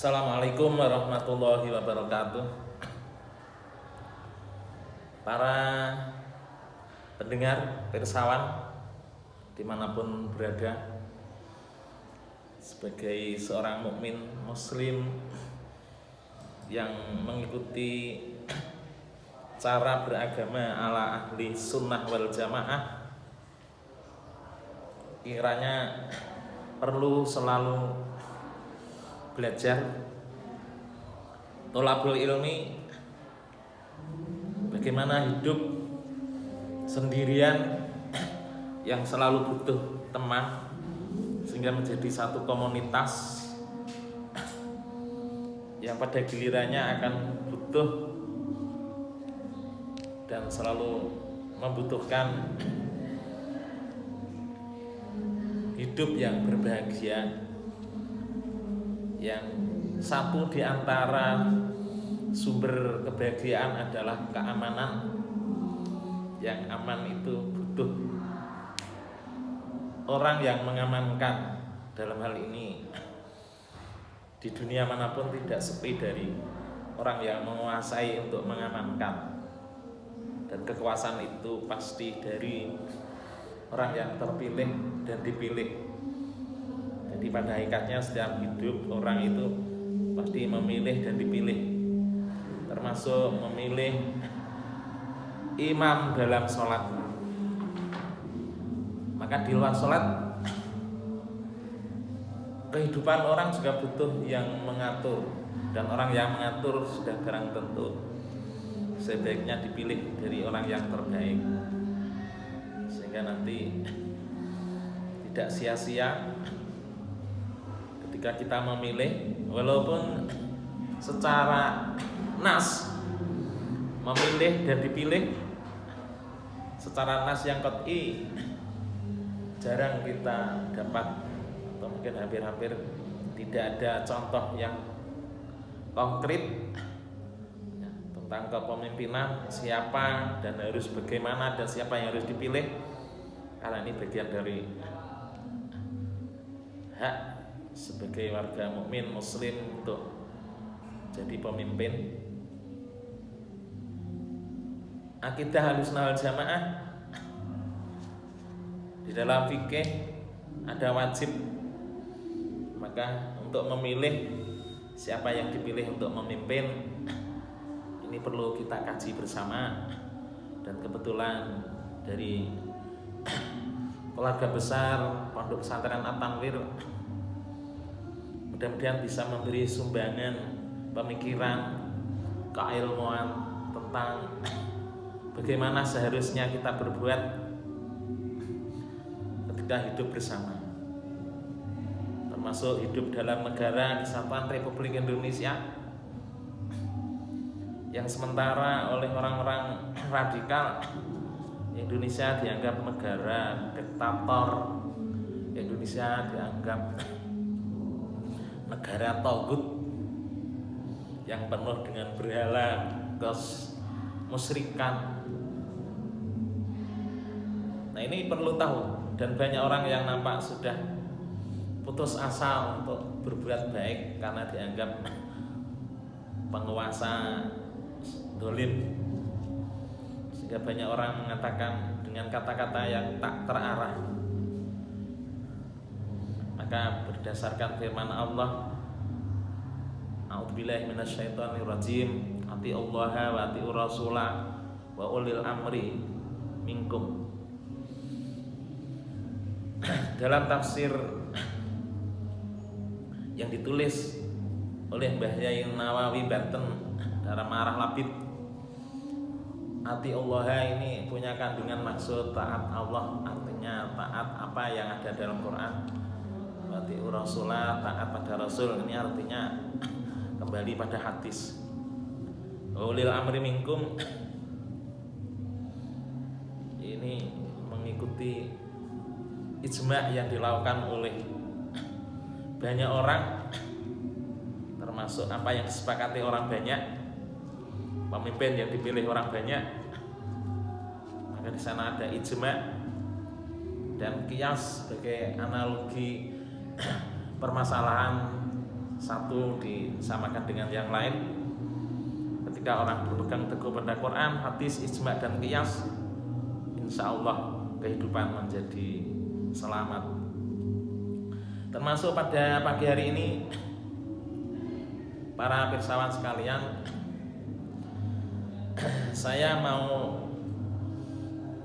Assalamualaikum warahmatullahi wabarakatuh. Para pendengar, pirsawan dimanapun berada, sebagai seorang mukmin muslim yang mengikuti cara beragama ala ahli sunnah wal jamaah, kiranya perlu selalu belajar tholabul ilmi, bagaimana hidup sendirian yang selalu butuh teman, sehingga menjadi satu komunitas yang pada gilirannya akan butuh dan selalu membutuhkan hidup yang berbahagia. Yang satu di antara sumber kebahagiaan adalah keamanan. Yang aman itu butuh orang yang mengamankan. Dalam hal ini di dunia manapun tidak sepi dari orang yang menguasai untuk mengamankan. Dan kekuasaan itu pasti dari orang yang terpilih dan dipilih. Jadi pada hakikatnya setiap hidup orang itu pasti memilih dan dipilih, termasuk memilih imam dalam sholat. Maka di luar sholat, kehidupan orang juga butuh yang mengatur, dan orang yang mengatur sudah barang tentu sebaiknya dipilih dari orang yang terbaik, sehingga nanti tidak sia-sia ketika kita memilih, walaupun secara nas memilih dan dipilih secara nas yang qat'i jarang kita dapat, atau mungkin hampir-hampir tidak ada contoh yang konkret tentang kepemimpinan, siapa dan harus bagaimana dan siapa yang harus dipilih, karena ini bagian dari hak sebagai warga mukmin muslim untuk jadi pemimpin. Akidah Ahlussunnah wal Jamaah di dalam fikih ada wajib, maka untuk memilih siapa yang dipilih untuk memimpin ini perlu kita kaji bersama. Dan kebetulan dari keluarga besar Pondok Pesantren At-Tanwir mudah-mudahan bisa memberi sumbangan pemikiran, keilmuan tentang bagaimana seharusnya kita berbuat ketika hidup bersama, termasuk hidup dalam negara Kesatuan Republik Indonesia yang sementara oleh orang-orang radikal Indonesia dianggap negara diktator, Indonesia dianggap negara togut yang penuh dengan berhala, musyrikan. Nah, ini perlu tahu, dan banyak orang yang nampak sudah putus asa untuk berbuat baik karena dianggap penguasa dolim, sehingga banyak orang mengatakan dengan kata-kata yang tak terarah. Maka berdasarkan firman Allah, a'udzubillahi minasyaitonirrajim, atiullaha wa atiur rasulah wa ulil amri minkum. Dalam tafsir yang ditulis oleh Mbah Yai Nawawi Banten dalam Arah Labid, atiullaha ini punya kandungan maksud taat Allah, artinya taat apa yang ada dalam Quran. Wati rasulah, taat pada Rasul, ini artinya kembali pada hadis. Ulil amri minkum ini mengikuti ijma' yang dilakukan oleh banyak orang, termasuk apa yang disepakati orang banyak, pemimpin yang dipilih orang banyak. Maka di sana ada ijma' dan qiyas sebagai analogi permasalahan satu disamakan dengan yang lain. Ketika orang berpegang teguh pada Quran, hadis, ijma dan qiyas, insya Allah kehidupan menjadi selamat. Termasuk pada pagi hari ini, para pirsawan sekalian, saya mau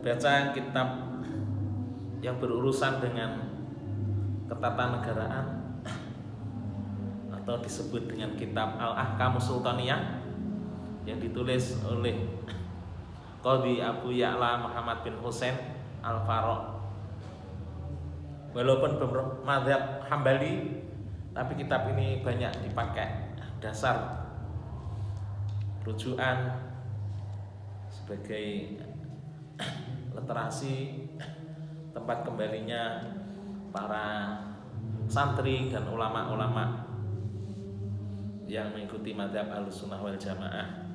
baca kitab yang berurusan dengan ketatanegaraan atau disebut dengan kitab Al-Ahkamus Sultaniyah yang ditulis oleh Qadhi Abu Ya'la Muhammad bin Husain Al-Faroq. Walaupun bermadzhab Hambali, tapi kitab ini banyak dipakai dasar rujukan sebagai literasi tempat kembalinya para santri dan ulama-ulama yang mengikuti madzhab Ahlussunnah wal Jamaah.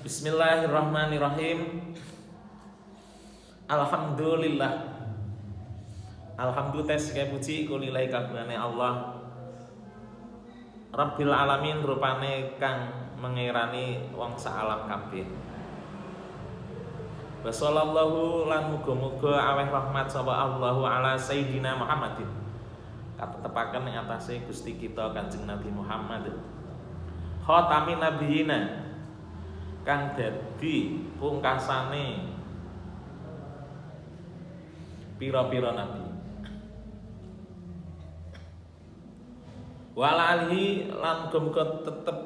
Bismillahirrahmanirrahim. Alhamdulillah. Alhamdulillah segala puji kulilai kabehane Allah Rabbil alamin, rupane kang mengirani wong saalam kabeh. Wa sallallahu lan muga-muga aweh rahmat sapa Allahu ala sayyidina Muhammadin, katetepaken ing atase Gusti kita Kanjeng Nabi Muhammad, khatamin nabiyina, kang dadi pungkasane pira-pira nabi, wala alihi lan muga tetep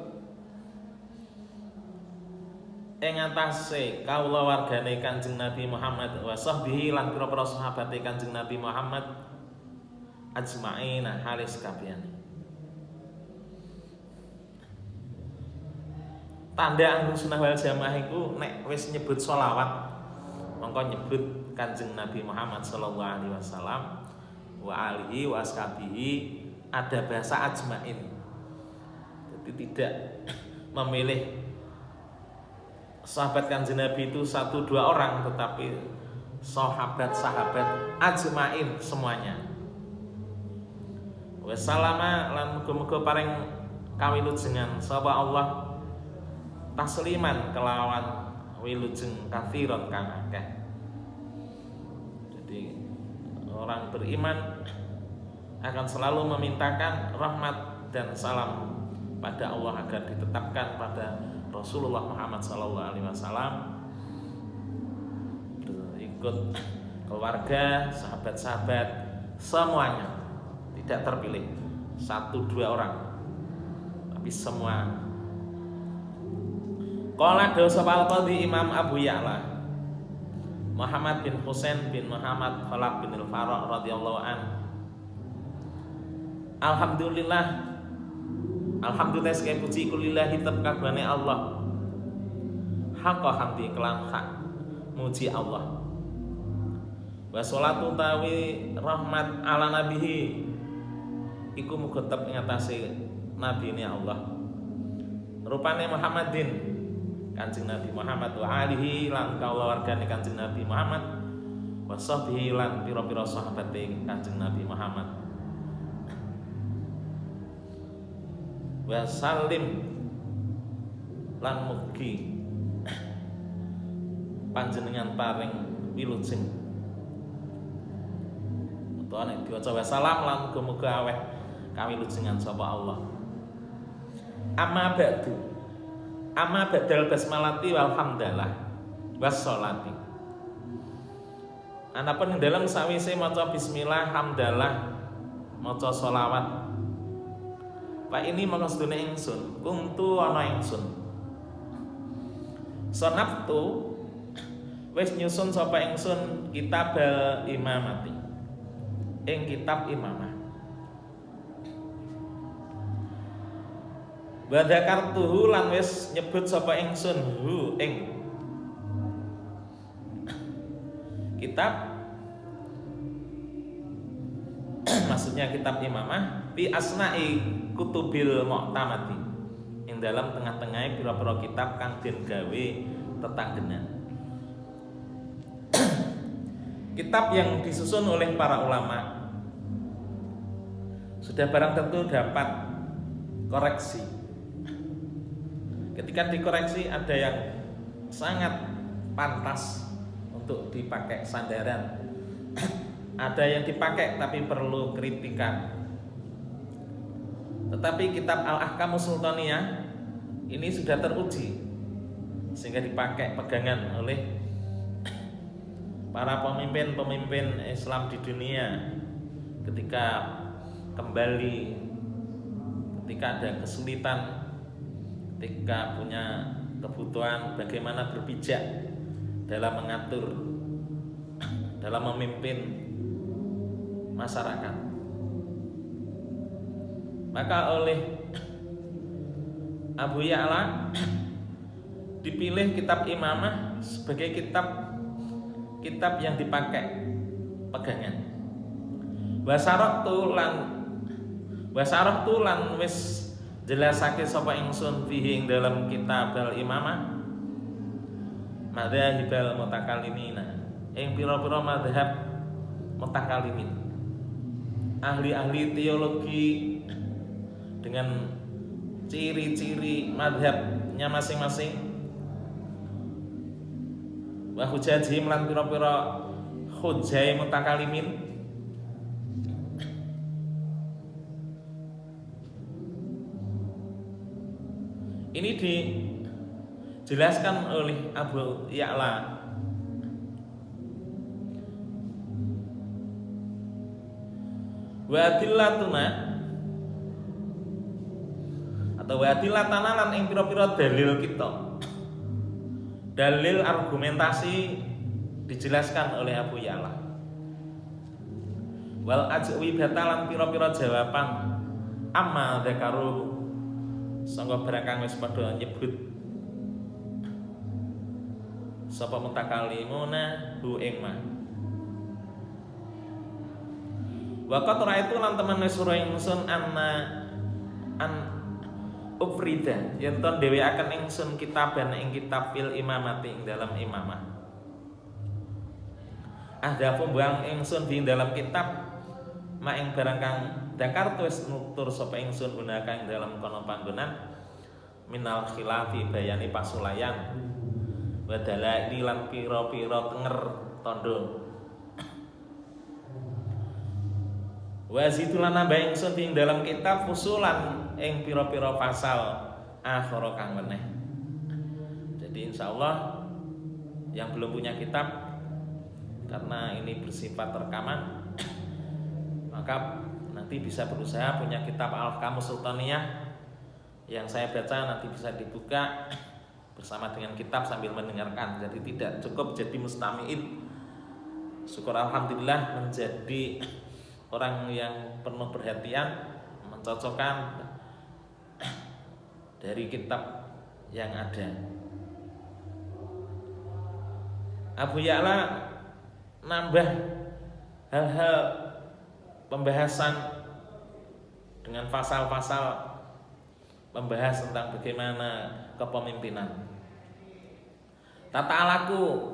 ing atase kaula wargane Kanjeng Nabi Muhammad, wa sahbihi lan pira-pira sahabate Kanjeng Nabi Muhammad ajma'ina halis kabehane. Tanda Ahlussunnah wal Jamaah iku nek wis nyebut sholawat mongko nyebut Kanjeng Nabi Muhammad sallallahu alaihi wasallam wa alihi wa ashabihi, ada bahasa ajmain. Jadi tidak memilih sahabat Kanjeng Nabi itu 1-2 orang, tetapi sahabat-sahabat ajmain semuanya. Wassalama lan muga-muga paring kawilujengan sapa Allah tasliman kelawan wilujeng katsiron kang akeh. Jadi orang beriman akan selalu memintakan rahmat dan salam pada Allah agar ditetapkan pada Rasulullah Muhammad SAW, berikut keluarga, sahabat-sahabat semuanya, tidak terpilih 1-2 orang, tapi semua. Qala dawu sapa al-Qadhi Imam Abu Ya'la Muhammad bin Husain bin Muhammad Khalaf bin Al-Faroq radhiyallahu an. Alhamdulillah sekali puji kulillahi kabehane Allah, haqqa hamdi kelan hak muji Allah. Wa sholatu tawi rahmat ala nabihi, iku muga tetep ing atase nabine Allah, rupane Muhammadin Kanjeng Nabi Muhammad, wa alihi lan kaula wargane Kanjeng Nabi Muhammad, wa sahbihi lan pira-pira sahabate Kanjeng Nabi Muhammad, wa salim lan mugi panjenengan paring wilujeng utawa nek diwaca wa salam lan muga-muga aweh kawilujengan sapa Allah. Amma badal basmalati wal hamdalah wassolati. Anapun ing dalam sawise maca bismillah, hamdalah, maca sholawat, Pak ini mongko sedune ingsun kuntu ana ingsun sonaptu wis nyusun sapa ingsun kitab imamati ing kitab imamah, wa dzakartuhu lan wis nyebut sapa ingsun hu ing kitab maksudnya kitab imamah fi asna'i kutubil mu'tamati, ing dalam tengah-tengahnya pira-pira kitab kang den gawe tetanggenan. Kitab yang disusun oleh para ulama sudah barang tentu dapat koreksi. Ketika dikoreksi ada yang sangat pantas untuk dipakai sandaran, ada yang dipakai tapi perlu kritikan. Tetapi kitab Al-Ahkamus Sultaniyah ini sudah teruji sehingga dipakai pegangan oleh para pemimpin-pemimpin Islam di dunia ketika kembali, ketika ada kesulitan, ketika punya kebutuhan bagaimana berbijak dalam mengatur, dalam memimpin masyarakat. Maka oleh Abu Ya'la dipilih kitab Imamah sebagai kitab yang dipakai pegangan. Wasarok lan wis jelasake sapa ingsun fihi ing dalam kitab Al-Imamah madzhabal mutakallimina ing pira-pira mazhab mutakallimin, ahli-ahli teologi dengan ciri-ciri mazhabnya masing-masing, wa hujajihim lan pira-pira hujjai mutakallimin. Ini dijelaskan oleh Abu Ya'la. Wa adillatuna atau wa adillatana lan ing pira-pira dalil kita. Dalil argumentasi dijelaskan oleh Abu Ya'la. Wal ajwi batalan pira-pira jawaban amma dzakaru sangga barang kang wis padha nyebut sapa mutakallimuna hu ing ma. Waqat ra itu lan temen wis ora ingsun an ufrida yen ton dheweaken ingsun kitaban ing kitab fil imamati ing dalam imamah. Ahdafu buang ingsun ing dalam kitab ma ing barang kang dakar wis nutur sapa ingsun gunaka ing dalam kono panggonan minal khilafi bayani pasulayan wa dalaili lan pira-pira tenger tondo wa zitulan nambah ingsun ing dalam kitab fusulan ing pira-pira pasal akhara kang meneh. Jadi insyaallah yang belum punya kitab, karena ini bersifat rekaman, maka nanti bisa berusaha punya kitab Al-Ahkamus Sultaniyah yang saya baca, nanti bisa dibuka bersama dengan kitab sambil mendengarkan. Jadi tidak cukup jadi mustami'in. Syukur alhamdulillah menjadi orang yang penuh perhatian, mencocokkan dari kitab yang ada. Abu Ya'la nambah hal-hal pembahasan dengan pasal-pasal membahas tentang bagaimana kepemimpinan, tata laku,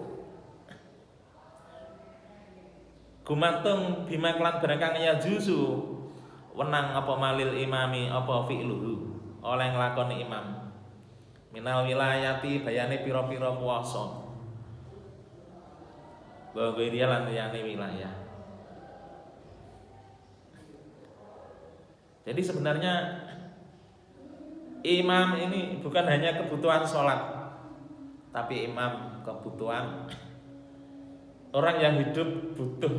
gumantung bima kelan barang kang ya juzu wenang apa malil imami apa fi'luhu oleh nglakoni imam minal wilayati bayane pira-pira kuwasa wa ghairia lan liyane wilayah. Jadi sebenarnya imam ini bukan hanya kebutuhan sholat, tapi imam kebutuhan orang yang hidup butuh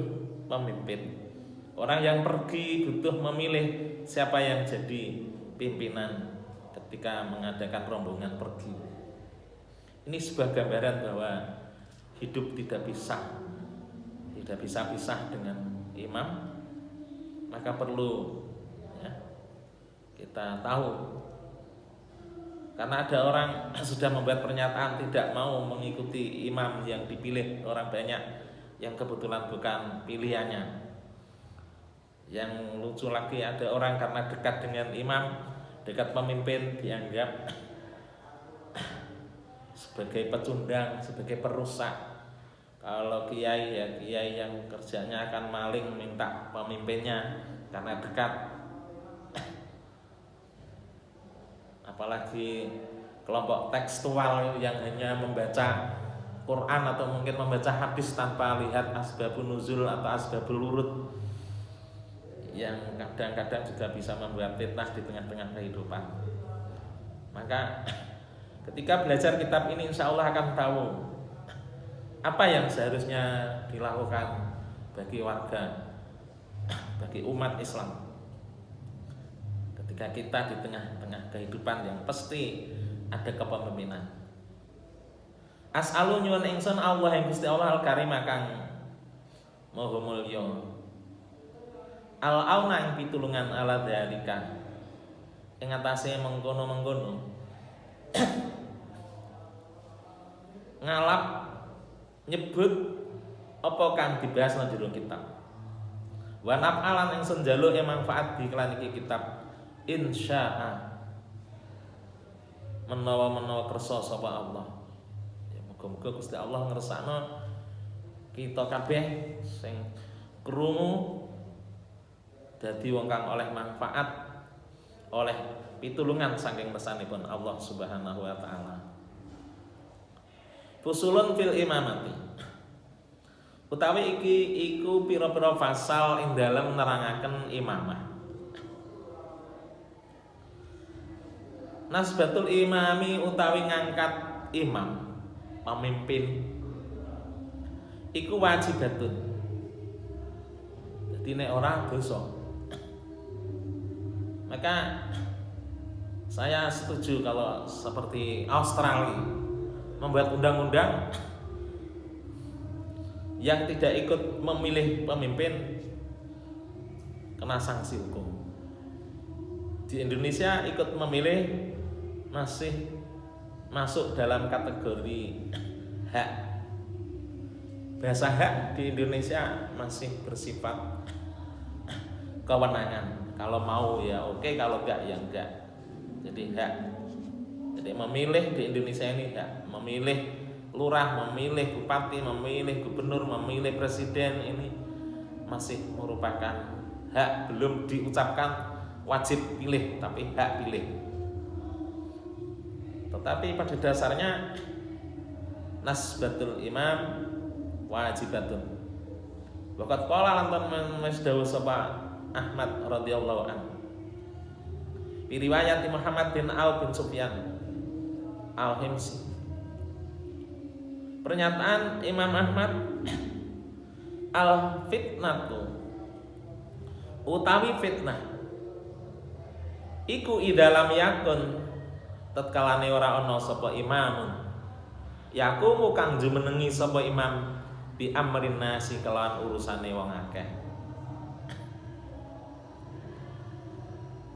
pemimpin, orang yang pergi butuh memilih siapa yang jadi pimpinan ketika mengadakan rombongan pergi. Ini sebuah gambaran bahwa hidup tidak bisa pisah dengan imam, maka perlu kita tahu. Karena ada orang sudah membuat pernyataan tidak mau mengikuti imam yang dipilih orang banyak, yang kebetulan bukan pilihannya. Yang lucu lagi, ada orang karena dekat dengan imam, dekat pemimpin, dianggap sebagai pecundang, sebagai perusak. Kalau kiai, ya kiai yang kerjanya akan maling minta pemimpinnya karena dekat. apalagi kelompok tekstual yang hanya membaca Quran atau mungkin membaca hadis tanpa lihat asbabun nuzul atau asbabul wurud, yang kadang-kadang juga bisa membuat fitnah di tengah-tengah kehidupan. Maka ketika belajar kitab ini insya Allah akan tahu apa yang seharusnya dilakukan bagi warga, bagi umat Islam ketika kita di tengah-tengah kehidupan yang pasti ada kepemimpinan. As'alu nyuwun ingsun Allah yang Gusti Allah al-Karim kang maha mulya al-auna ing pitulungan ala dzalika ing atase mengkono-mengkono ngalap nyebut apa kang dibahas nang jero kitab. Wa naf'alan ingsun njaluk manfaat di kelan iki kitab insya'a menawa kersa sapa Allah. Muga-muga Gusti Allah ngersakno kita kabeh sing krungu dadi wong kang oleh manfaat, oleh pitulungan saking ngersanipun Allah Subhanahu wa taala. Fusulun fil imamati. Utawi iki iku pira-pira fasal ing dalem nerangaken imamah. Nasbatul imami utawi ngangkat imam pemimpin iku wajibatun. Dadi nek ora dosa. Maka saya setuju kalau seperti Australia membuat undang-undang yang tidak ikut memilih pemimpin kena sanksi hukum. Di Indonesia ikut memilih masih masuk dalam kategori hak. Bahasa hak di Indonesia masih bersifat kewenangan. Kalau mau ya oke, kalau enggak ya enggak. Jadi hak. Jadi memilih di Indonesia ini hak. Memilih lurah, memilih bupati, memilih gubernur, memilih presiden ini masih merupakan hak, belum diucapkan wajib pilih, tapi hak pilih. Tetapi pada dasarnya nasbatul imam wajibatun. Waqat qala lantan masdawu sapa Ahmad radhiyallahu anhu. Di riwayat Muhammad bin Al bin Sufyan Al-Himsi. Pernyataan Imam Ahmad, al-fitnatu utawi fitnah iku idalam yakun tatkalane ora ana sapa imamun yakumu kang jumenengi sapa imam bi amrin nasi kelawan urusane wong akeh.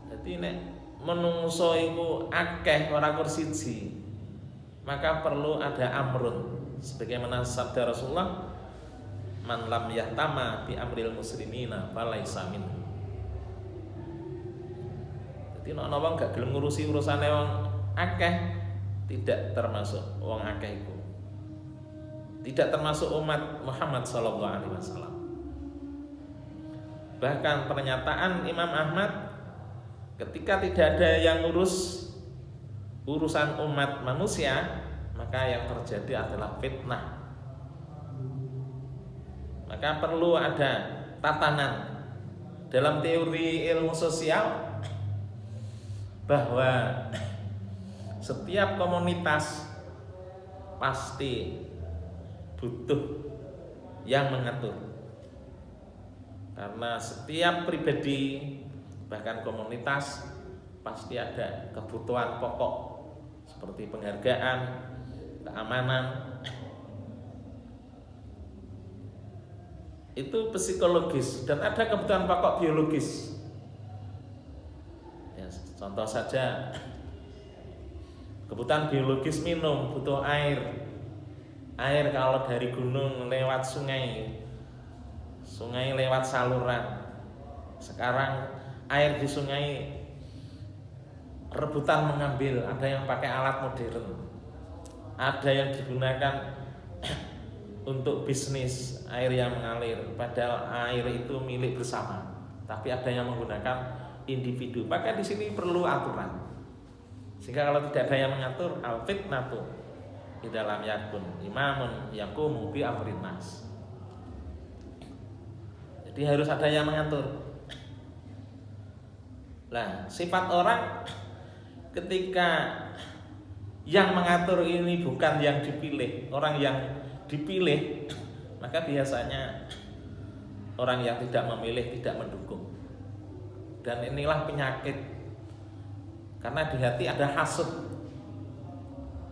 Dadi nek menungso iku akeh ora kursiji, maka perlu ada amrun sebagaimana sabda Rasulullah, man lam yahtama bi amril muslimina falaisa minhum. Dadi nek ana wong gak gelem ngurusi urusane wong akeh, tidak termasuk wong akeh iku. Tidak termasuk umat Muhammad sallallahu alaihi wasallam. Bahkan pernyataan Imam Ahmad ketika tidak ada yang ngurus urusan umat manusia, maka yang terjadi adalah fitnah. Maka perlu ada tatanan dalam teori ilmu sosial bahwa setiap komunitas pasti butuh yang mengatur. Karena setiap pribadi bahkan komunitas pasti ada kebutuhan pokok seperti penghargaan, keamanan. Itu psikologis dan ada kebutuhan pokok biologis. Ya, contoh saja kebutuhan biologis minum, butuh air. Air kalau dari gunung lewat sungai, sungai lewat saluran. Sekarang air di sungai rebutan mengambil, ada yang pakai alat modern, ada yang digunakan untuk bisnis air yang mengalir, padahal air itu milik bersama, tapi ada yang menggunakan individu. Maka di sini perlu aturan. Sehingga kalau tidak ada yang mengatur, al fitnatu di dalam yakun imamun yaqumu bi amrin nas. Jadi harus ada yang mengatur. Nah, sifat orang ketika yang mengatur ini bukan yang dipilih, orang yang dipilih, maka biasanya orang yang tidak memilih tidak mendukung. Dan inilah penyakit, karena di hati ada hasud.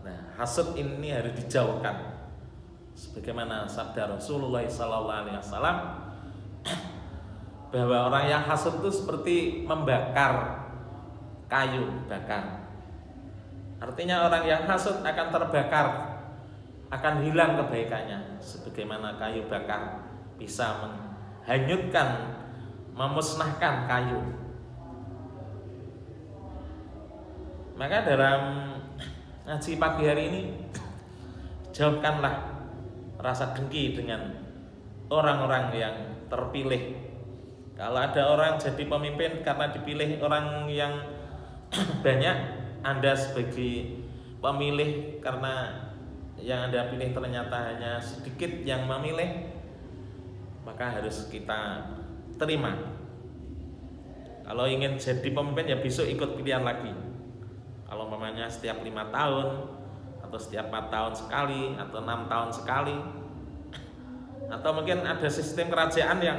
Nah, hasud ini harus dijauhkan. Sebagaimana sabda Rasulullah SAW, bahwa orang yang hasud itu seperti membakar kayu bakar. Artinya orang yang hasud akan terbakar, akan hilang kebaikannya. Sebagaimana kayu bakar bisa menghanyutkan, memusnahkan kayu. Maka dalam ngaji pagi hari ini, jauhkanlah rasa dengki dengan orang-orang yang terpilih. Kalau ada orang jadi pemimpin karena dipilih orang yang banyak, Anda sebagai pemilih karena yang Anda pilih ternyata hanya sedikit yang memilih, maka harus kita terima. Kalau ingin jadi pemimpin ya besok ikut pilihan lagi. Kalau umpamanya setiap 5 tahun atau setiap 4 tahun sekali atau 6 tahun sekali, atau mungkin ada sistem kerajaan yang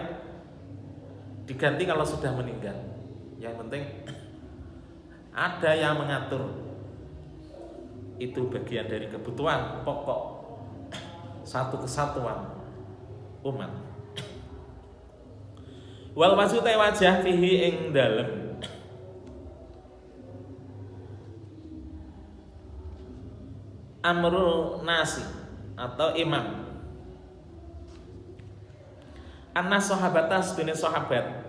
diganti kalau sudah meninggal. Yang penting ada yang mengatur. Itu bagian dari kebutuhan pokok satu kesatuan umat. Wal wajhu wajah fihi ing dalem amru nasi atau imam. Anas sahabatas dunia sahabat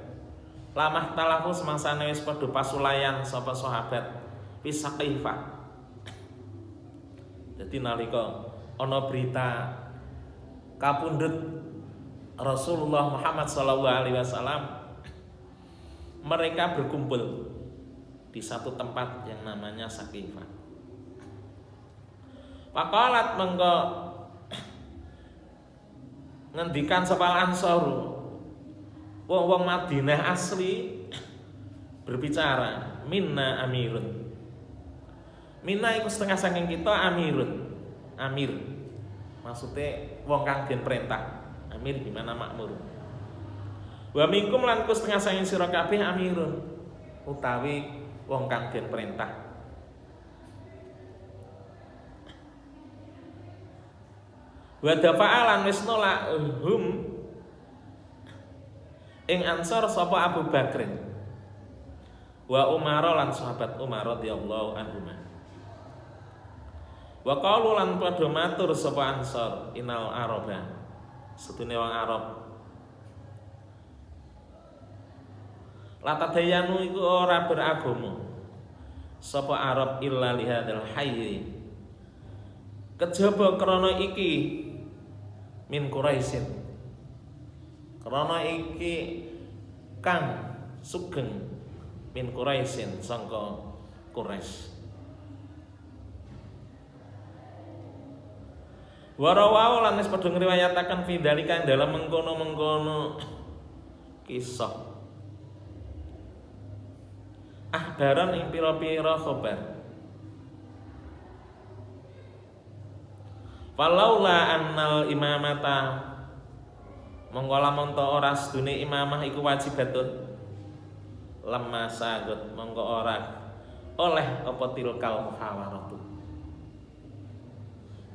lamah talafu semangsane wis padha pasulayan sapa sahabat Saqifah. Jadi nalika ana berita kapundhut Rasulullah Muhammad SAW, mereka berkumpul di satu tempat yang namanya Saqifah. Faqalat mengko ngendikan sapa Ansaru, wong-wong Madinah asli berbicara, minna amirun. Minna iku setengah saking kita amirun. Amir maksudnya wong kang den perintah. Amir gimana makmur. Wa minkum lan ku setengah saking sira kabeh amirun, utawi wong kang den perintah. Wa dafa'alan wis nolak ing Ansar sapa Abu Bakrin wa Umar lan sahabat Umar radhiyallahu anhuma. Wa qalu lan padha matur sapa Ansar inal araba setune wong Arab latadayanu iku ora beragama sapa Arab illa lihadzal hayy kejaba krana iki min Quraisyin, krana iki kang sugeng min Quraisyin sangka Quraisy. Warawau lan wis padha ngriwayataken fi dalika dalam mengkono-mengkono kisah ahbaran ing pira-pira khabar. Falaula annal imamata mongko lamun ta ora sedune imamah iku wajibatun lemma sagut mongko ora oleh apa tilkal muhawaratu.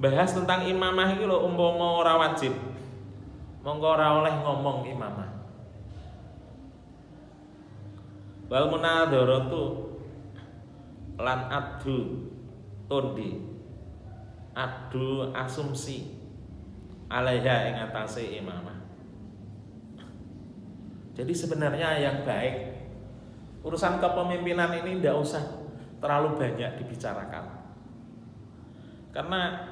Bahas tentang imamah iki lho umpama ora wajib mongko ora oleh ngomong imamah. Wal munadharatu lan adu tondi adu asumsi alaiha ing atase imamah. Jadi sebenarnya yang baik urusan kepemimpinan ini tidak usah terlalu banyak dibicarakan, karena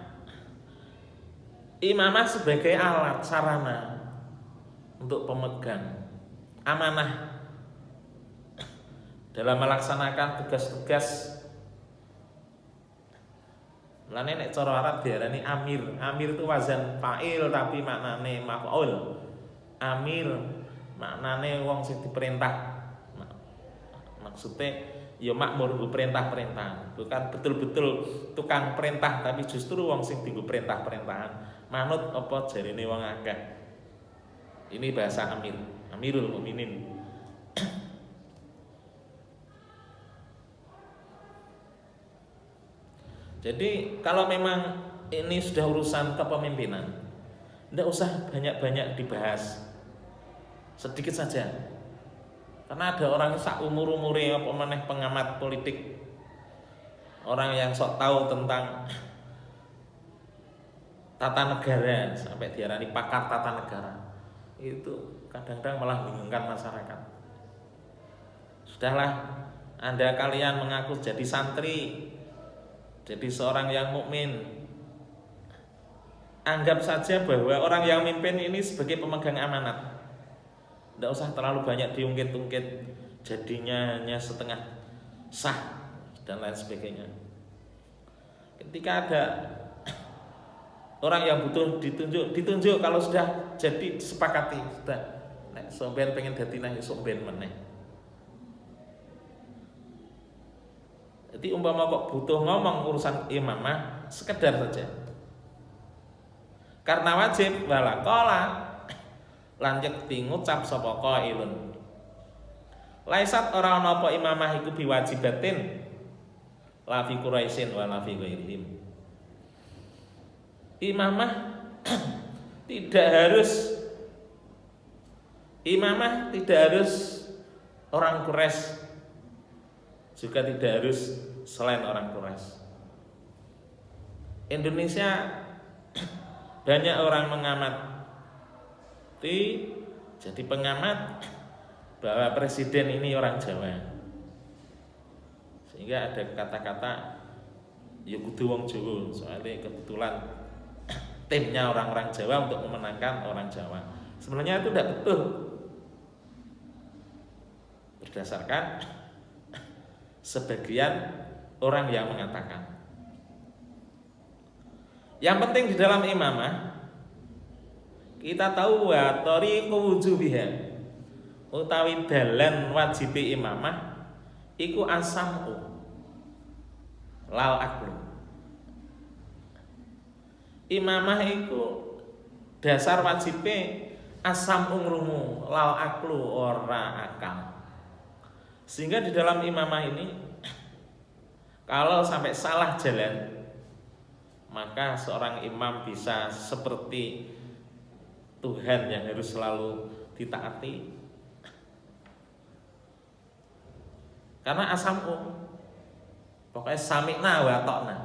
imamah sebagai alat sarana untuk pemegang amanah dalam melaksanakan tugas-tugas Mulane nek cara Arab diarani amir. Amir itu wazan fa'il tapi maknane maf'ul. Amir maknane wong sing diperintah. Maksudnya ya makmur perintah-perintahan. Bukan betul-betul tukang perintah tapi justru wong sing dienggo perintah-perintahan. Manut apa jarine wong akeh. Ini bahasa amir. Amirul Mukminin. Jadi kalau memang ini sudah urusan kepemimpinan, tidak usah banyak-banyak dibahas, sedikit saja. Karena ada orang sak umur-umure apa maneh pengamat politik, orang yang sok tahu tentang tata negara sampai diarani pakar tata negara, itu kadang-kadang malah membingungkan masyarakat. Sudahlah, Anda kalian mengaku jadi santri, jadi seorang yang mukmin, anggap saja bahwa orang yang mimpin ini sebagai pemegang amanat. Tidak usah terlalu banyak diungkit-ungkit, jadinya hanya setengah sah dan lain sebagainya. Ketika ada orang yang butuh ditunjuk kalau sudah jadi disepakati, sudah nek sampean pengen dadi neh sampean meneh. Jadi umpama kok butuh ngomong urusan imamah, sekedar saja. Karena wajib wala qala lanjut ngucap sapa qailun. Laisat ora ana apa imamah iku biwajibatin la fi Quraisyin wa la fi ghairihim. Imamah tidak harus orang Quraisy, juga tidak harus selain orang Quraisy. Indonesia banyak orang jadi pengamat bahwa presiden ini orang Jawa, sehingga ada kata-kata ya kudu wong Jawa, soalnya kebetulan timnya orang-orang Jawa untuk memenangkan orang Jawa. Sebenarnya itu tidak betul berdasarkan sebagian orang yang mengatakan. Yang penting di dalam imamah kita tahu wa tariqu wujubiha, utawi dalan wajib imamah iku asamu lal aqlu. Imamah iku dasar wajibe asam ungrungu lal aqlu ora akal. Sehingga di dalam imamah ini kalau sampai salah jalan, maka seorang imam bisa seperti Tuhan yang harus selalu ditaati. Karena asam'u, pokoknya sami'na wa ta'na,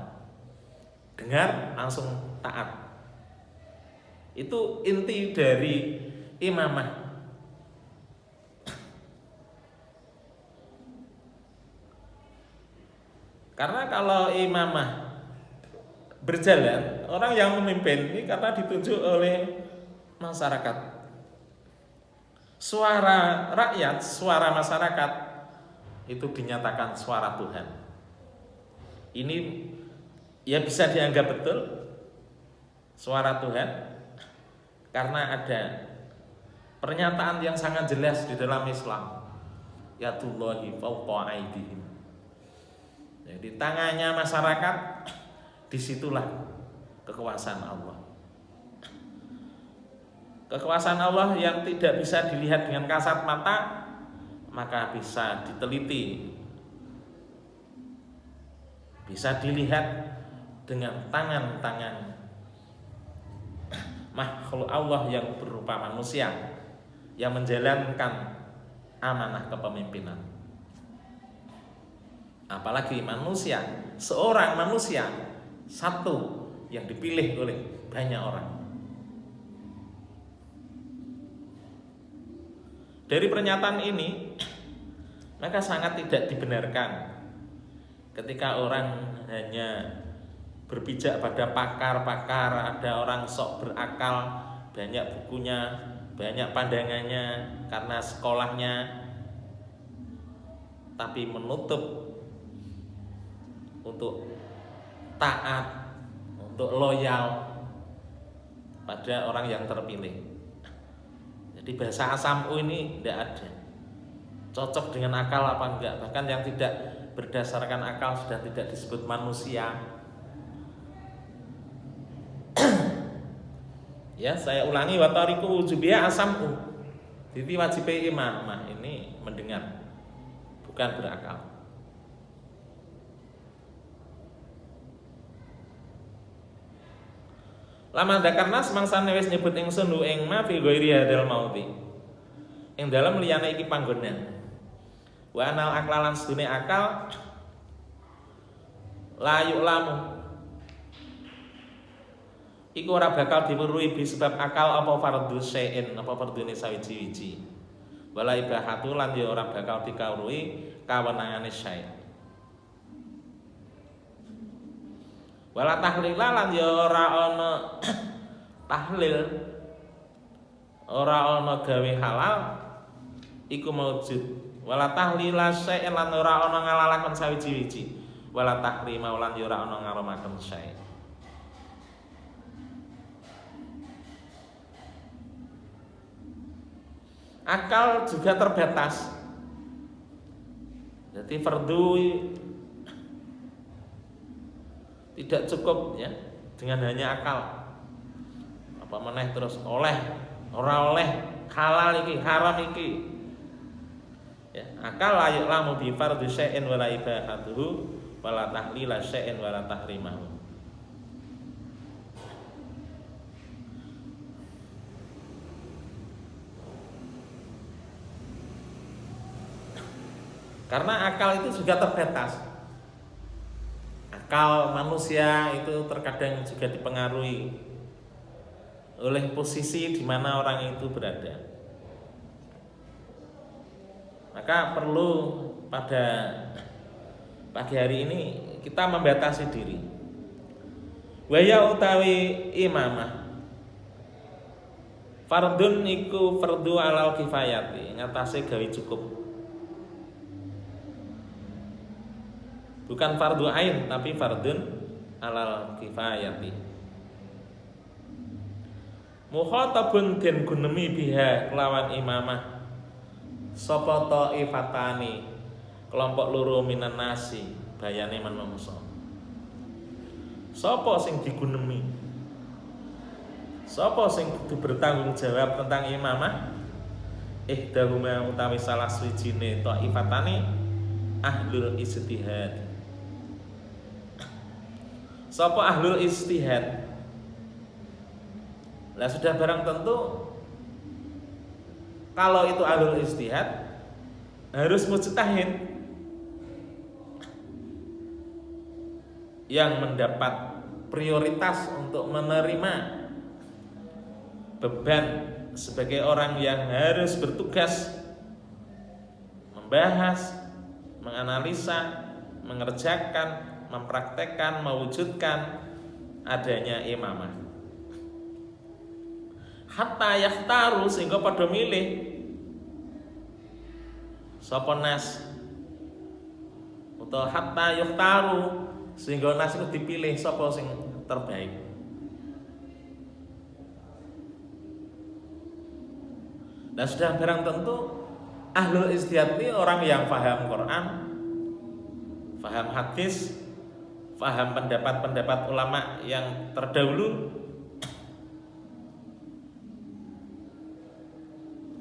dengar langsung taat. Itu inti dari imamah. Karena kalau imamah berjalan, orang yang memimpin ini karena ditunjuk oleh masyarakat. Suara rakyat, suara masyarakat itu dinyatakan suara Tuhan. Ini ya bisa dianggap betul suara Tuhan karena ada pernyataan yang sangat jelas di dalam Islam. Yadullahi fawqa aydihim. Jadi tangannya masyarakat, disitulah kekuasaan Allah. Kekuasaan Allah yang tidak bisa dilihat dengan kasat mata, maka bisa diteliti, bisa dilihat dengan tangan-tangan makhluk Allah yang berupa manusia yang menjalankan amanah kepemimpinan. Apalagi manusia, seorang manusia satu yang dipilih oleh banyak orang. Dari pernyataan ini, maka sangat tidak dibenarkan ketika orang hanya berpijak pada pakar-pakar, ada orang sok berakal, banyak bukunya, banyak pandangannya karena sekolahnya, tapi menutup untuk taat untuk loyal pada orang yang terpilih. Jadi bahasa asam'u ini tidak ada. Cocok dengan akal apa enggak? Bahkan yang tidak berdasarkan akal sudah tidak disebut manusia. Ya, saya ulangi, wa tariqu wujubiyah asam'u. Jadi wajib imamah ini mendengar, bukan berakal. Lama dakarna semangsane wis nyebut ingsun hu ing ma fi ghairi hadal mauti. Ing dalem liyane iki panggonan. Wa anal aklalan sedune akal layuk lamu. Iku ora bakal diweruhi sebab akal apa fardhu syai'in, apa fardune sawiji-wiji. Wala ibahatu lan ya ora bakal dikawruhi kawenangane syai'. Wala tahlila lan ya ora ana tahlil, ora ana gawe halal iku maujud. Wala tahlila syai'in lan ora ana ngalalaken sawiji-wiji. Wala tahrima lan ya ora ana ngarumaken syai'. Akal juga terbatas. Jadi fardu tidak cukup ya dengan hanya akal. Apa meneh terus oleh, ora oleh, halal iki, haram iki. Ya, akal layuk lamu bi fardhu syai'in wala ibahatuhu wala tahlila syai'in wala tahrimahu. Karena akal itu juga terbatas. Akal manusia itu terkadang juga dipengaruhi oleh posisi di mana orang itu berada. Maka perlu pada pagi hari ini kita membatasi diri. Waya utawi imamah fardun iku fardu alal kifayati, ngatasi gawe cukup. Bukan fardu ain tapi fardun alal kifayati. Mukhatabun den gunemi biha kelawan imamah sapa taifatani kelompok loro minan nasi bayane manungsa. Sapa sing digunemi? Sapa sing kudu bertanggung jawab tentang imamah? Ihdahuma utawi salah swijine taifatani ahlul ijtihad. Sapa ahlul ijtihad? Lah sudah barang tentu kalau itu ahlul ijtihad harus mujtahid yang mendapat prioritas untuk menerima beban sebagai orang yang harus bertugas membahas, menganalisa, mengerjakan, mempraktekkan, mewujudkan adanya imamah. Hatta yakhtaru sehingga pada milih sapa nas, atau hatta yakhtaru sehingga nas itu dipilih sapa sing terbaik. Dan sudah barang tentu ahlul ijtihad ini orang yang paham Quran, paham hadis, paham pendapat-pendapat ulama yang terdahulu.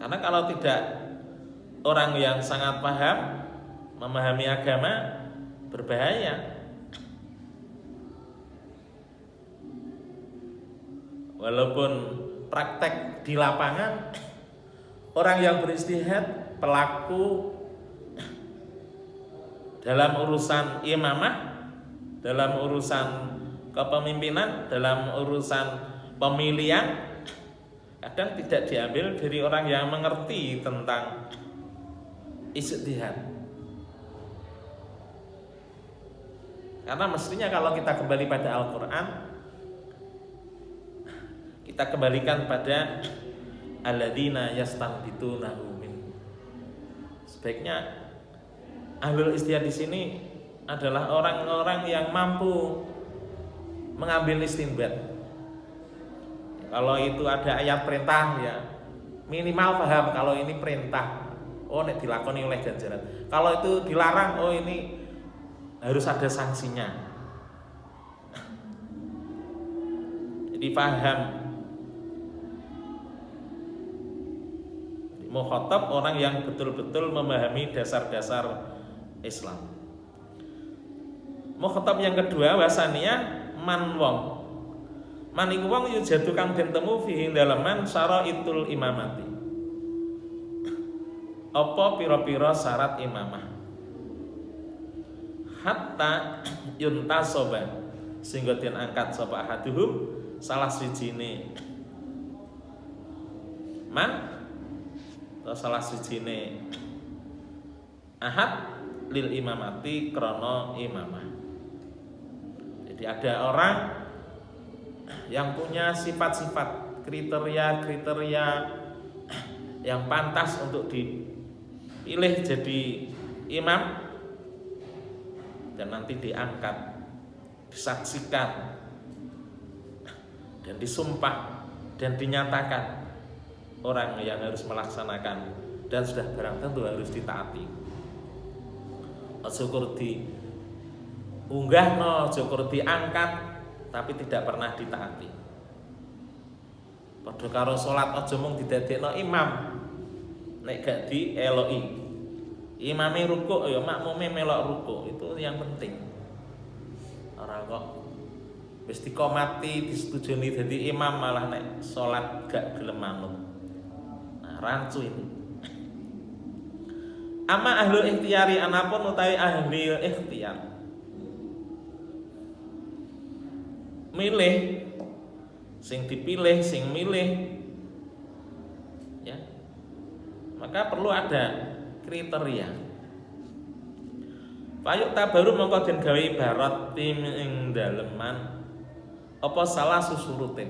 Karena kalau tidak orang yang sangat paham memahami agama berbahaya. Walaupun praktek di lapangan orang yang beristihad, pelaku dalam urusan imamah, dalam urusan kepemimpinan, dalam urusan pemilihan, kadang tidak diambil dari orang yang mengerti tentang ijtihad. Karena mestinya kalau kita kembali pada Al-Quran, kita kembalikan pada alladzina yastanbitunahu min. Sebaiknya ahlul ijtihad di sini adalah orang-orang yang mampu mengambil istinbat. Kalau itu ada ayat perintah ya minimal paham kalau ini perintah. Oh nek dilakoni oleh ganjaran. Kalau itu dilarang, oh ini harus ada sanksinya. Jadi paham. Mukhatab orang yang betul-betul memahami dasar-dasar Islam. Mukhatab yang kedua wasania man wong. Man iku wong yujadu kang den temu fihi dalaman syaraitul imamati. Apa pira-pira syarat imamah? Hatta yuntasoba sehingga den angkat sapa ahaduhum salah sijine man atau salah sijine ahad lil imamati krana imamah. Jadi ada orang yang punya sifat-sifat, kriteria-kriteria yang pantas untuk dipilih jadi imam dan nanti diangkat, disaksikan dan disumpah dan dinyatakan orang yang harus melaksanakan dan sudah barang tentu harus ditaati. Syukur diunggah no, syukur diangkat tapi tidak pernah ditaati. Padha karo salat aja mung didadekno imam nek gak dieloki. Imame rukuk ya makmume melok rukuk, itu yang penting. Ora kok wis dikomati disetujuni dadi imam malah nek salat gak gelem manut. Nah, rancu ini. Ama ahlul ikhtiyari anapun utawi ahli ikhtiyar. Milih sing dipilih, sing milih ya. Maka perlu ada kriteria. Payuk tabaru mongko den gawe ibarat tim ing daleman apa salah susurutin.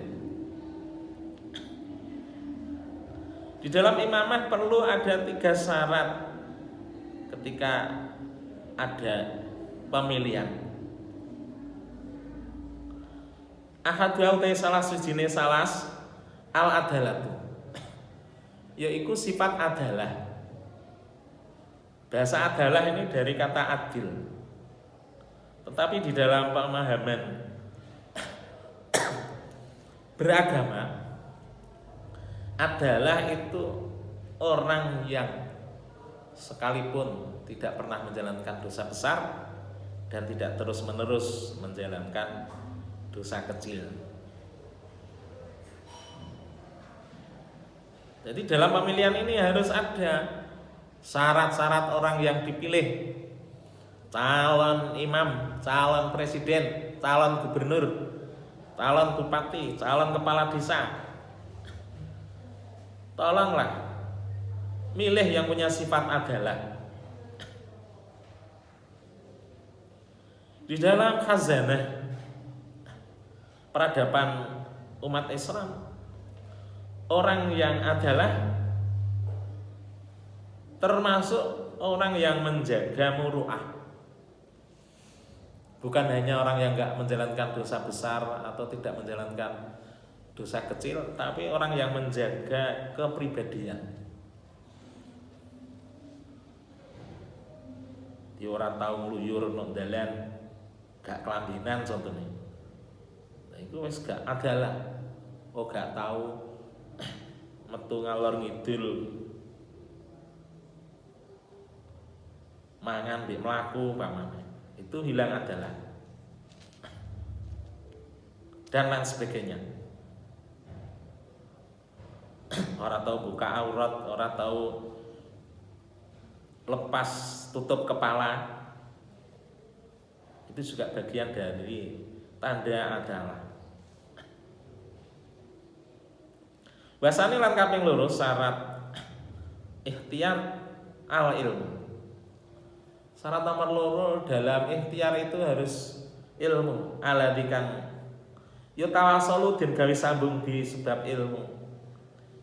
Di dalam imamah perlu ada 3 syarat ketika ada pemilihan. Ahadu utai salah sujine salas al adalatu, yaitu sifat adalah. Bahasa adalah ini dari kata adil, tetapi di dalam pemahaman beragama adalah itu orang yang sekalipun tidak pernah menjalankan dosa besar dan tidak terus-menerus menjalankan dosa kecil. Jadi dalam pemilihan ini harus ada syarat-syarat orang yang dipilih. Calon imam, calon presiden, calon gubernur, calon bupati, calon kepala desa. Tolonglah milih yang punya sifat adalah. Di dalam khazanah peradaban umat Islam, orang yang adalah termasuk orang yang menjaga muru'ah. Bukan hanya orang yang enggak menjalankan dosa besar atau tidak menjalankan dosa kecil, tapi orang yang menjaga kepribadian. Di orang tahu ngluyur nang dalan, gak kelambinan contohnya. Itu wis gak adalah. Oh gak tahu metu ngalor ngidul mangan mbek mlaku pamane. Itu hilang adalah. Dan lain sebagainya. Orang tahu buka aurat, orang tahu lepas tutup kepala. Itu juga bagian dari tanda adalah. Bahasane lan kaping 2 syarat ikhtiar al ilmu. Syarat nomor 2 dalam ikhtiar itu harus ilmu. Aladikang yutawasalu den gawe sambung di sebab ilmu.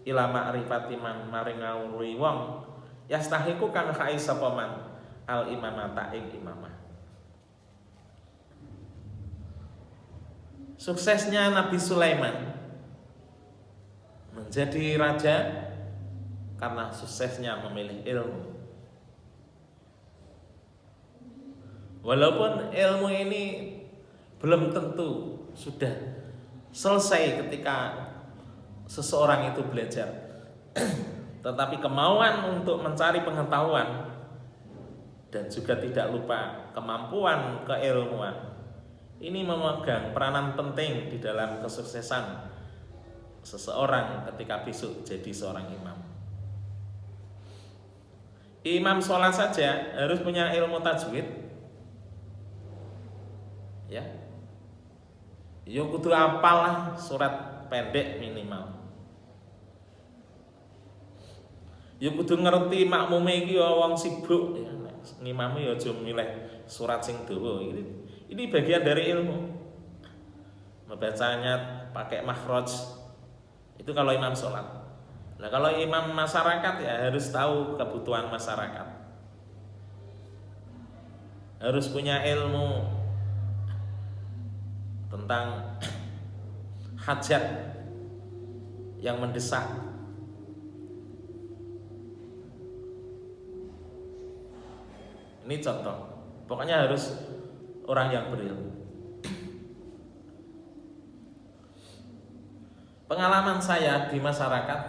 Ila ma'rifati man maring ngawruhi wong yastahiku kang khai sapa man al imamata ing imamah. Suksesnya Nabi Sulaiman menjadi raja karena suksesnya memilih ilmu. Walaupun ilmu ini belum tentu sudah selesai ketika seseorang itu belajar, tetapi kemauan untuk mencari pengetahuan dan juga tidak lupa kemampuan keilmuan ini memegang peranan penting di dalam kesuksesan seseorang ketika besok jadi seorang imam. Imam sholat saja harus punya ilmu tajwid, ya. Yo kudu hafal lah surat pendek minimal. Yo kudu ngerti makmume iki wong sibuk, ya. Ngimami ya aja milih surat sing dawa. Ini bagian dari ilmu. Membacanya pakai makhraj. Itu kalau imam sholat. Nah kalau imam masyarakat ya harus tahu kebutuhan masyarakat. Harus punya ilmu tentang hajat yang mendesak. Ini contoh. Pokoknya harus orang yang berilmu. Pengalaman saya di masyarakat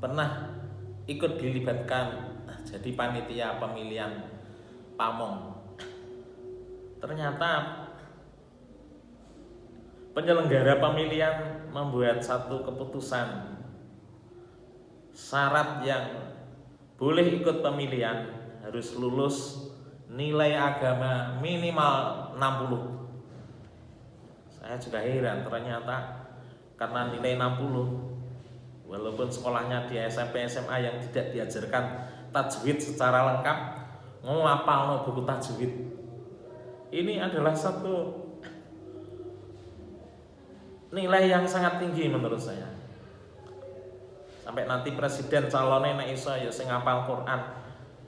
pernah ikut dilibatkan jadi panitia pemilihan pamong. Ternyata penyelenggara pemilihan membuat satu keputusan syarat yang boleh ikut pemilihan harus lulus nilai agama minimal 60. Saya juga heran, ternyata karena nilai 60 walaupun sekolahnya di SMP SMA yang tidak diajarkan tajwid secara lengkap, ngapalno buku tajwid. Ini adalah satu nilai yang sangat tinggi menurut saya. Sampai nanti presiden calonnya nek iso ya sing hafal Quran,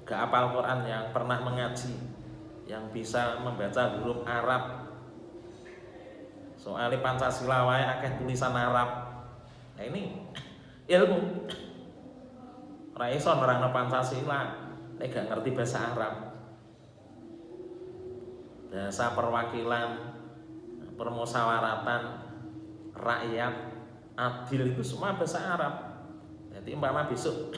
gak hafal Quran yang pernah mengaji, yang bisa membaca huruf Arab. Soalnya Pancasila wae akeh tulisan Arab. Nah ini ilmu. Ora iso nerangno Pancasila nek gak ngerti bahasa Arab. Bahasa perwakilan, permusyawaratan rakyat, adil itu semua bahasa Arab. Jadi umpama besok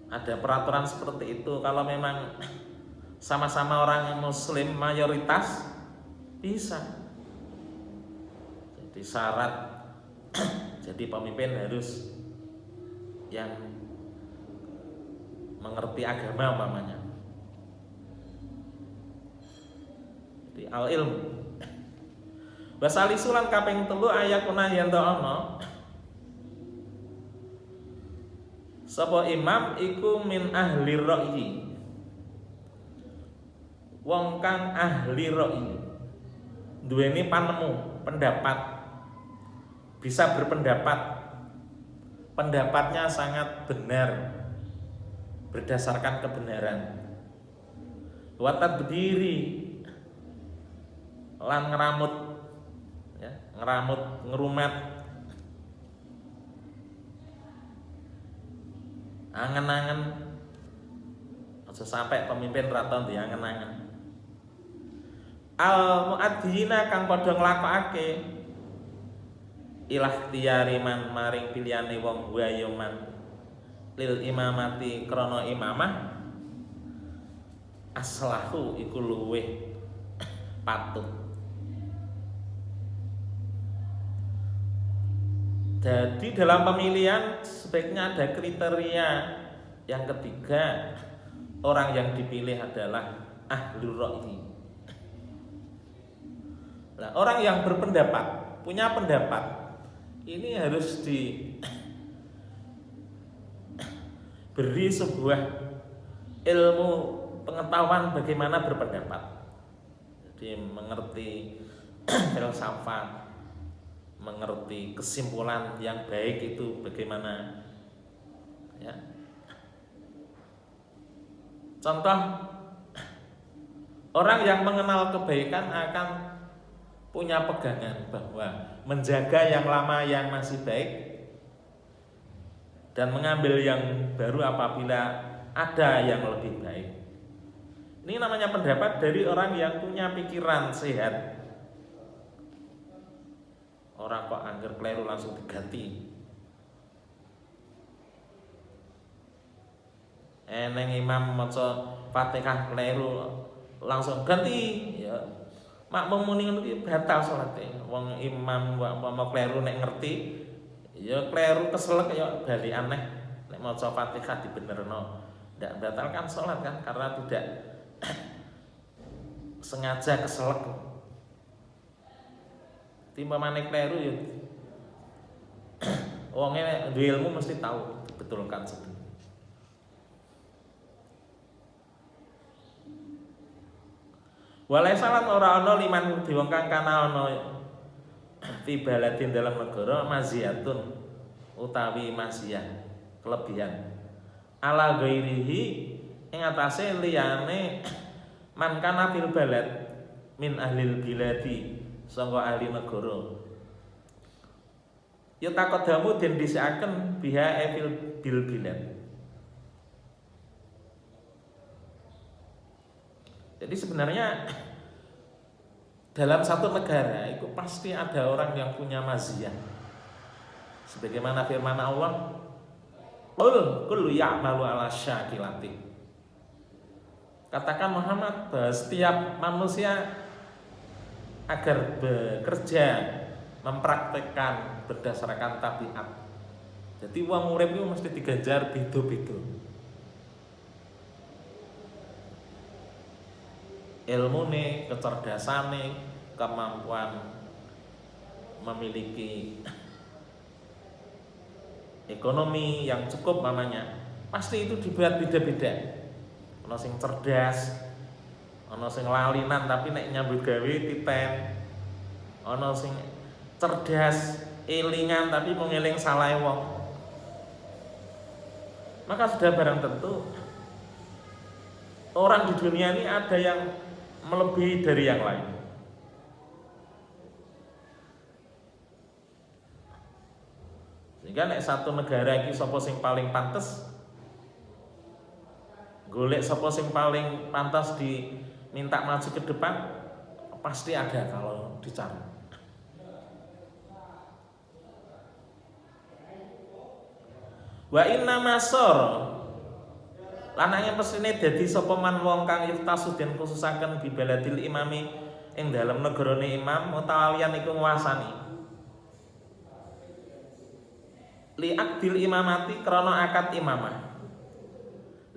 ada peraturan seperti itu, kalau memang sama-sama orang muslim mayoritas bisa. Jadi syarat jadi pemimpin harus yang mengerti agama umpamanya. Jadi al ilmu. Basali sulan kaping 3 ayakuna yen ta ana sapa imam iku min ahli ra'yi. Wong kang ahli ra'yi duweni panemu, pendapat, bisa berpendapat, pendapatnya sangat benar berdasarkan kebenaran. Watat berdiri lan ngeramut, ya, ngerumat, angen-angen, aja sampai pemimpin raton diangen-angen. Al muadzina kang padha nglakokake ilah tiyari man maring pilihane wong wayoman lil imamati krana imamah aslahu iku luweh patut. Jadi dalam pemilihan sebaiknya ada kriteria yang ketiga, orang yang dipilih adalah ahlur ra'yi. Nah, orang yang berpendapat, punya pendapat, ini harus diberi sebuah ilmu pengetahuan bagaimana berpendapat. Jadi mengerti filsafat, mengerti kesimpulan yang baik itu bagaimana, ya. Contoh, orang yang mengenal kebaikan akan punya pegangan bahwa menjaga yang lama yang masih baik dan mengambil yang baru apabila ada yang lebih baik. Ini namanya pendapat dari orang yang punya pikiran sehat. Orang kok angger keliru langsung diganti. Eneng imam maca Fatihah keliru langsung ganti. Ya, makmum muni ngono iki batal salate. Wong imam mau keliru nek ngerti, ya keliru keselek ya bali aneh. Nek maca Fatihah dibenerno, ndak batalkan salat kan karena tidak sengaja keselek. Timpamane keliru ya wonge duwe ilmu mesti tahu betulkan sebenarnya. Walai salat ora ana liman wong kang kana ana fi baladin dalam negara maziyatun utawi masiyah kelebihan ala ghairihi ing atase liyane man kana fil balad min ahlil biladi sangka ahli negara ya takodamu den dhisikaken biha fil bil bilad. Jadi sebenarnya dalam satu negara itu pasti ada orang yang punya maziyah. Sebagaimana firman Allah, "Qul kullu ya'malu 'ala syakilati." Katakan Muhammad bahwa setiap manusia agar bekerja mempraktekkan berdasarkan tabiat. Jadi wong urip itu mesti diganjar beda-beda. Ilmune, kecerdasane, kemampuan memiliki ekonomi yang cukup namanya, pasti itu dibuat beda-beda. Ana sing cerdas, ana sing lalinan tapi nek nyambut gawe titen. Ana sing cerdas, elingan tapi mengeling salah wong. Maka sudah barang tentu orang di dunia ini ada yang melebihi dari yang lain. Sehingga nek satu negara iki sapa sing paling pantes, golek sapa sing paling pantas diminta maju ke depan, pasti ada kalau dicari. Wa inna masor lanangnya pesine dadi sapa man wong kang yuftasu den khususaken bi baladil imami ing dalem negarane imam mutawalian iku nguasani li akdil imamati krana akad imamah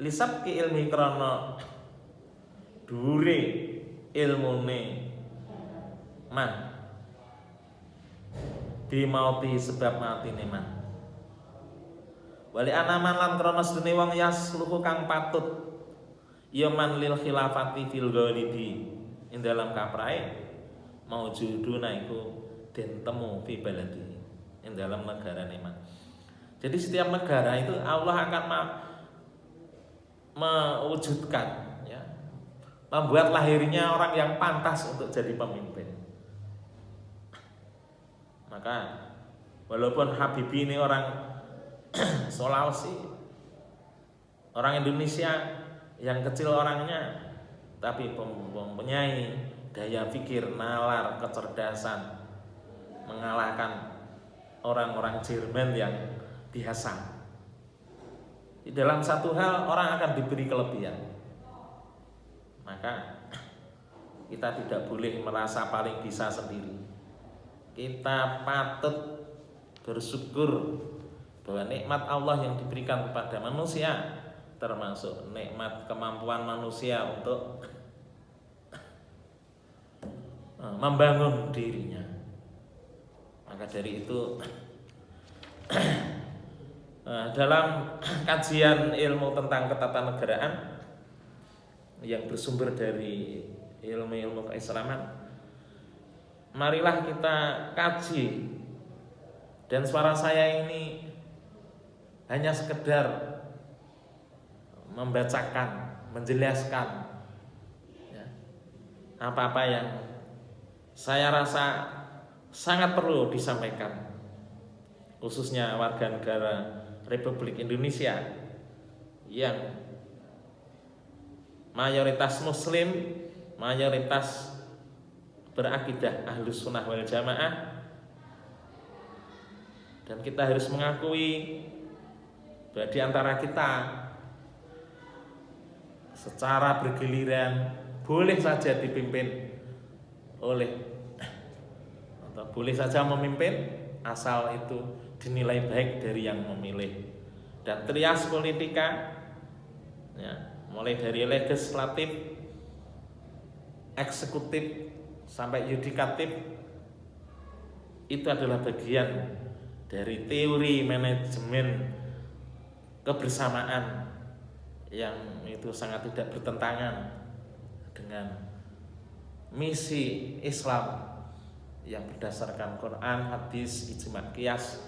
lisabki ilmi krana dhuwure ilmune man bi mauti sebab matine man wali anaman lan krana sedene wong yasluhu kang patut ya man lil khilafati fil ghalibi ing dalam kaprae maujuduna iku den temu fi baladi ing dalam negara man. Jadi setiap negara itu Allah akan mewujudkan ya, membuat lahirnya orang yang pantas untuk jadi pemimpin. Maka walaupun Habibie ini orang Sulawesi, orang Indonesia yang kecil orangnya, tapi mempunyai daya pikir, nalar, kecerdasan, mengalahkan orang-orang Jerman yang biasa. Di dalam satu hal orang akan diberi kelebihan. Maka kita tidak boleh merasa paling bisa sendiri. Kita patut bersyukur bahwa nikmat Allah yang diberikan kepada manusia termasuk nikmat kemampuan manusia untuk membangun dirinya. Maka dari itu dalam kajian ilmu tentang ketatanegaraan yang bersumber dari ilmu-ilmu keislaman, marilah kita kaji. Dan suara saya ini hanya sekedar membacakan, menjelaskan ya, apa-apa yang saya rasa sangat perlu disampaikan, khususnya warga negara Republik Indonesia yang mayoritas muslim, mayoritas berakidah Ahlus Sunnah wal Jamaah. Dan kita harus mengakui bahwa di antara kita secara bergiliran boleh saja dipimpin oleh, atau boleh saja memimpin, asal itu dinilai baik dari yang memilih. Dan trias politika ya, mulai dari legislatif, eksekutif sampai yudikatif, itu adalah bagian dari teori manajemen kebersamaan yang itu sangat tidak bertentangan dengan misi Islam yang berdasarkan Quran, hadis, ijma, qiyas.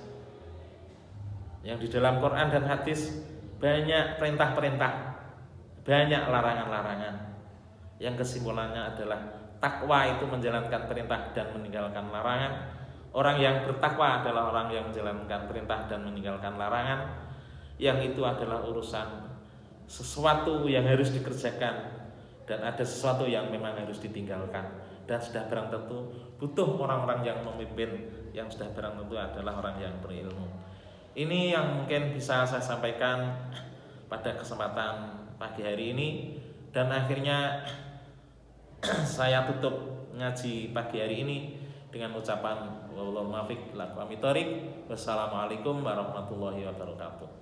Yang di dalam Quran dan hadis banyak perintah-perintah, banyak larangan-larangan. Yang kesimpulannya adalah takwa itu menjalankan perintah dan meninggalkan larangan. Orang yang bertakwa adalah orang yang menjalankan perintah dan meninggalkan larangan. Yang itu adalah urusan sesuatu yang harus dikerjakan, dan ada sesuatu yang memang harus ditinggalkan. Dan sudah barang tentu butuh orang-orang yang memimpin, yang sudah barang tentu adalah orang yang berilmu. Ini yang mungkin bisa saya sampaikan pada kesempatan pagi hari ini. Dan akhirnya saya tutup ngaji pagi hari ini dengan ucapan wallahul muwaffiq ila aqwamit thoriq. Wassalamualaikum warahmatullahi wabarakatuh.